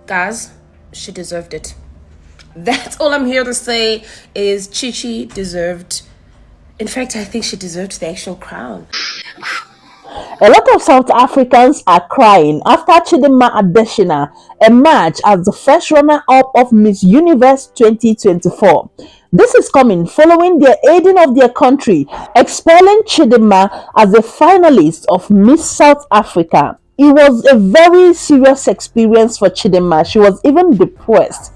Guys, she deserved it. That's all I'm here to say is Chichi deserved. In fact, I think she deserved the actual crown. A lot of South Africans are crying after Chidimma Adetshina emerged as the first runner-up of Miss Universe 2024. This is coming following their aiding of their country, expelling Chidimma as a finalist of Miss South Africa. It was a very serious experience for Chidimma. She was even depressed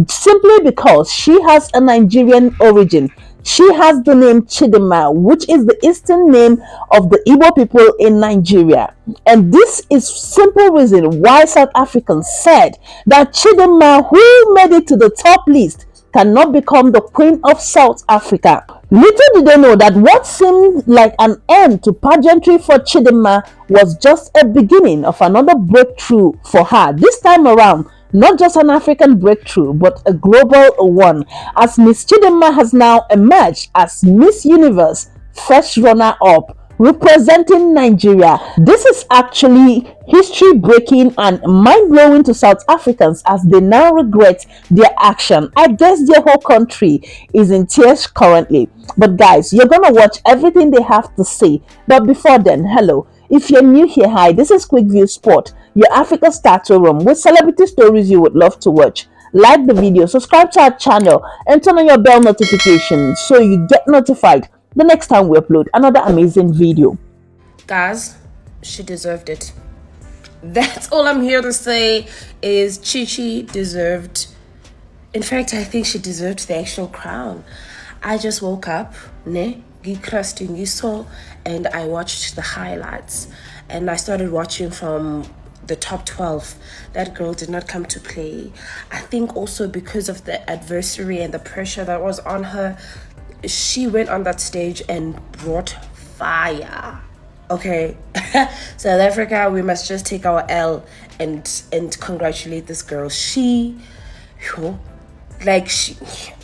simply because she has a Nigerian origin. She has the name Chidimma, which is the Eastern name of the Igbo people in Nigeria. And this is simple reason why South Africans said that Chidimma, who made it to the top list, cannot become the Queen of South Africa. Little did they know that what seemed like an end to pageantry for Chidimma was just a beginning of another breakthrough for her. This time around, not just an African breakthrough, but a global one, as Miss Chidimma has now emerged as Miss Universe first runner-up representing Nigeria. This is actually history-breaking and mind-blowing to South Africans as they now regret their action. I guess their whole country is in tears currently. But guys, you're gonna watch everything they have to say. But before then, hello. If you're new here, hi, this is Quick View Sport, your Africa starter room with celebrity stories you would love to watch. Like the video, subscribe to our channel, and turn on your bell notifications so you get notified the next time we upload another amazing video. Guys, she deserved it. That's all I'm here to say is Chichi deserved. In fact, I think she deserved the actual crown. I just woke up, and I watched the highlights, and I started watching from the top 12. That girl did not come to play. I think also because of the adversary and the pressure that was on her, she went on that stage and brought fire. Okay. South Africa, we must just take our L and congratulate this girl.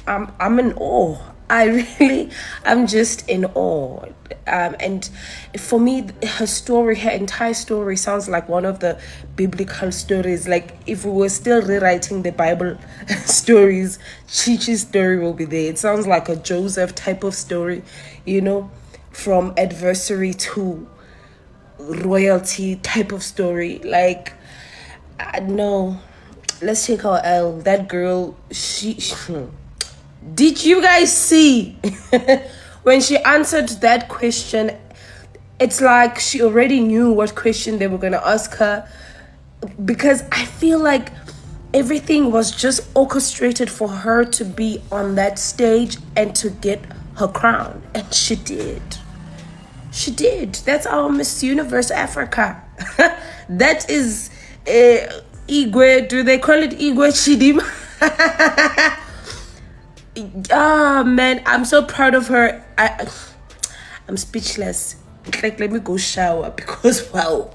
I'm in awe. I'm just in awe. And for me, her entire story sounds like one of the biblical stories. Like if we were still rewriting the Bible stories, Chichi's story will be there. It sounds like a Joseph type of story, from adversary to royalty type of story. Like, no, let's take our L. That girl, did you guys see when she answered that question? It's like she already knew what question they were going to ask her, because I feel like everything was just orchestrated for her to be on that stage and to get her crown. And she did. She did. That's our Miss Universe Africa. That is Igwe. Do they call it Igwe Chidimma? Man, I'm so proud of her. I'm speechless. Like, let me go shower because wow.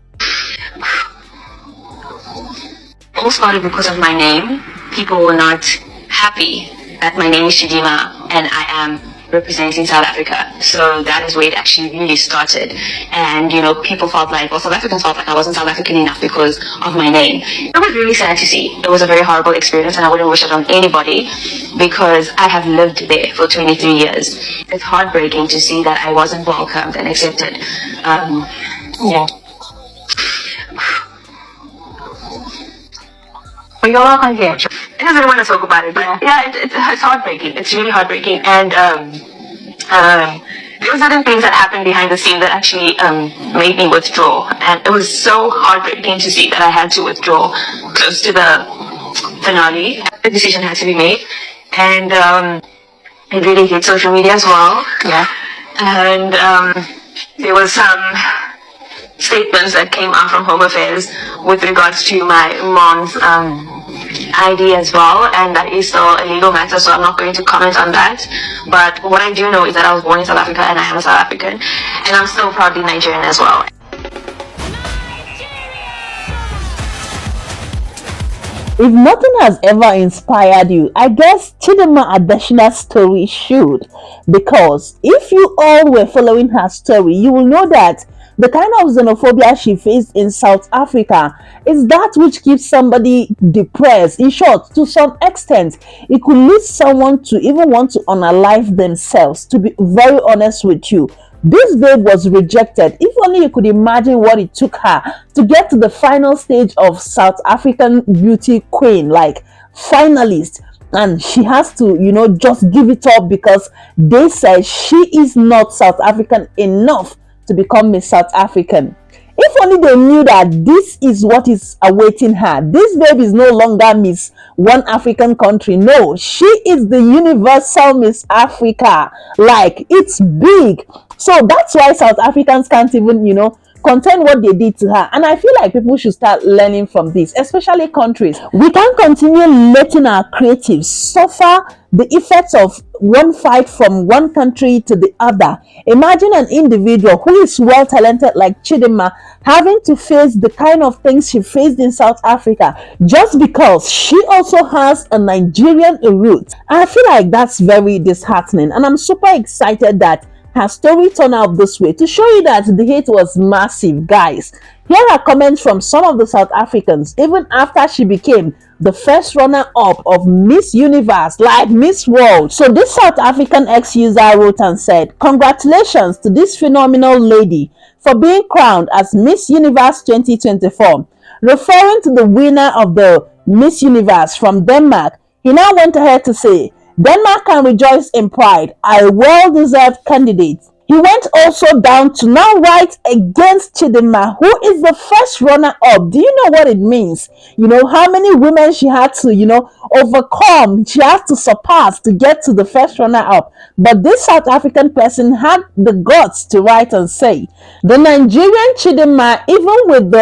All started because of my name. People were not happy that my name is Chidimma and I am representing South Africa. So that is where it actually really started. And, people felt like, South Africans felt like I wasn't South African enough because of my name. It was really sad to see. It was a very horrible experience and I wouldn't wish it on anybody because I have lived there for 23 years. It's heartbreaking to see that I wasn't welcomed and accepted. Yeah. But you're welcome here. I just didn't want to talk about it, but it's heartbreaking. It's really heartbreaking. And there were certain things that happened behind the scene that actually made me withdraw. And it was so heartbreaking to see that I had to withdraw close to the finale. The decision had to be made. And it really hit social media as well. Yeah. And there was some statements that came out from Home Affairs with regards to my mom's ID as well, and that is still a legal matter, so I'm not going to comment on that. But what I do know is that I was born in South Africa and I am a South African, and I'm still proudly Nigerian as well. If nothing has ever inspired you, I guess Chidimma Adetshina's story should. Because if you all were following her story, you will know that The kind of xenophobia she faced in South Africa is that which keeps somebody depressed. In short, to some extent, it could lead someone to even want to unalive themselves, to be very honest with you. This babe was rejected. If only you could imagine what it took her to get to the final stage of South African beauty queen, like finalist. And she has to, just give it up because they said she is not South African enough to become Miss South African. If only they knew that this is what is awaiting her. This babe is no longer Miss one African country. No, she is the universal Miss Africa. Like, it's big. So that's why South Africans can't even, contend what they did to her. And I feel like people should start learning from this, especially countries. We can't continue letting our creatives suffer the effects of one fight from one country to the other. Imagine an individual who is well talented like Chidimma having to face the kind of things she faced in South Africa just because she also has a Nigerian root. I feel like that's very disheartening, and I'm super excited that her story turned out this way to show you that the hate was massive, guys. Here are comments from some of the South Africans even after she became the first runner-up of Miss Universe, like Miss World. So this South African ex-user wrote and said, "Congratulations to this phenomenal lady for being crowned as Miss Universe 2024. Referring to the winner of the Miss Universe from Denmark, he now went ahead to say, Denmark can rejoice in pride, a well-deserved candidate. He went also down to now write against Chidimma, who is the first runner-up. Do you know what it means? How many women she had to, overcome, she had to surpass to get to the first runner-up. But this South African person had the guts to write and say, the Nigerian Chidimma, even with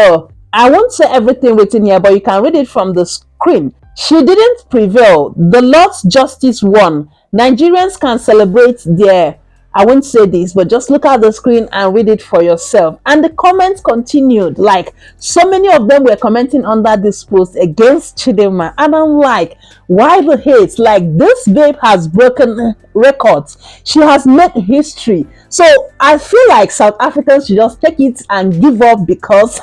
I won't say everything written here, but you can read it from the screen. She didn't prevail. The Lord's justice won. Nigerians can celebrate their, I won't say this, but just look at the screen and read it for yourself." And the comments continued. Like, so many of them were commenting under this post against Chidimma. And I'm like, why the hate? Like, this babe has broken records. She has made history. So I feel like South Africans should just take it and give up because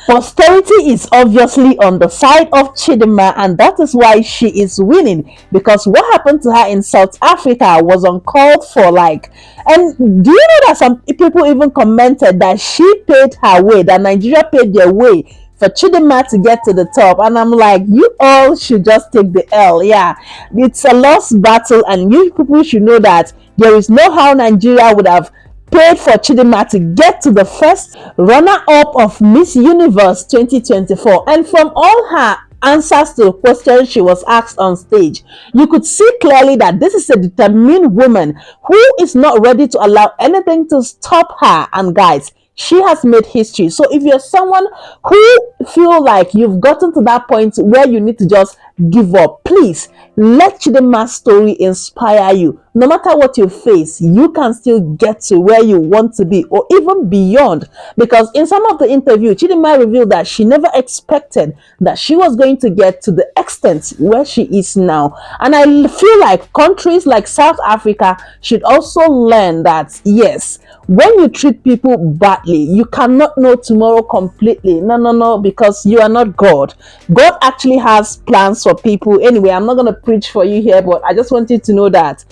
posterity is obviously on the side of Chidimma, and that is why she is winning, because what happened to her in South Africa was uncalled for. Like, and do you know that some people even commented that she paid her way, that Nigeria paid their way for Chidimma to get to the top? And I'm like, you all should just take the L. Yeah, it's a lost battle, and you people should know that there is no how Nigeria would have paid for Chidimma to get to the first runner-up of Miss Universe 2024. And from all her answers to the questions she was asked on stage, you could see clearly that this is a determined woman who is not ready to allow anything to stop her. And guys, she has made history. So if you're someone who feel like you've gotten to that point where you need to just give up, please let Chidimma's story inspire you. No matter what you face, you can still get to where you want to be, or even beyond. Because in some of the interview, Chidimma revealed that she never expected that she was going to get to the extent where she is now. And I feel like countries like South Africa should also learn that, yes, when you treat people badly, you cannot know tomorrow completely. No, because you are not God. God actually has plans for people. Anyway, I'm not going to preach for you here, but I just want you to know that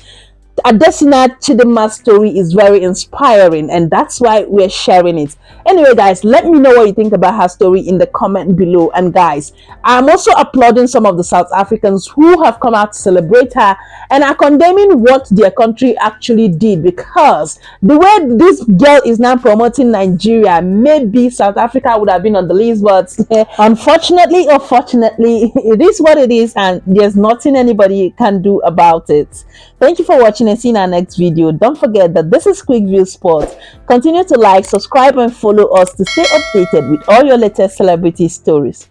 Adetshina Chidimma's story is very inspiring, and that's why we're sharing it. Anyway, guys, let me know what you think about her story in the comment below. And guys, I'm also applauding some of the South Africans who have come out to celebrate her and are condemning what their country actually did, because the way this girl is now promoting Nigeria, maybe South Africa would have been on the list, but unfortunately or fortunately, it is what it is, and there's nothing anybody can do about it. Thank you for watching, and see you in our next video. Don't forget that this is Quick View Sports. Continue to like, subscribe, and follow us to stay updated with all your latest celebrity stories.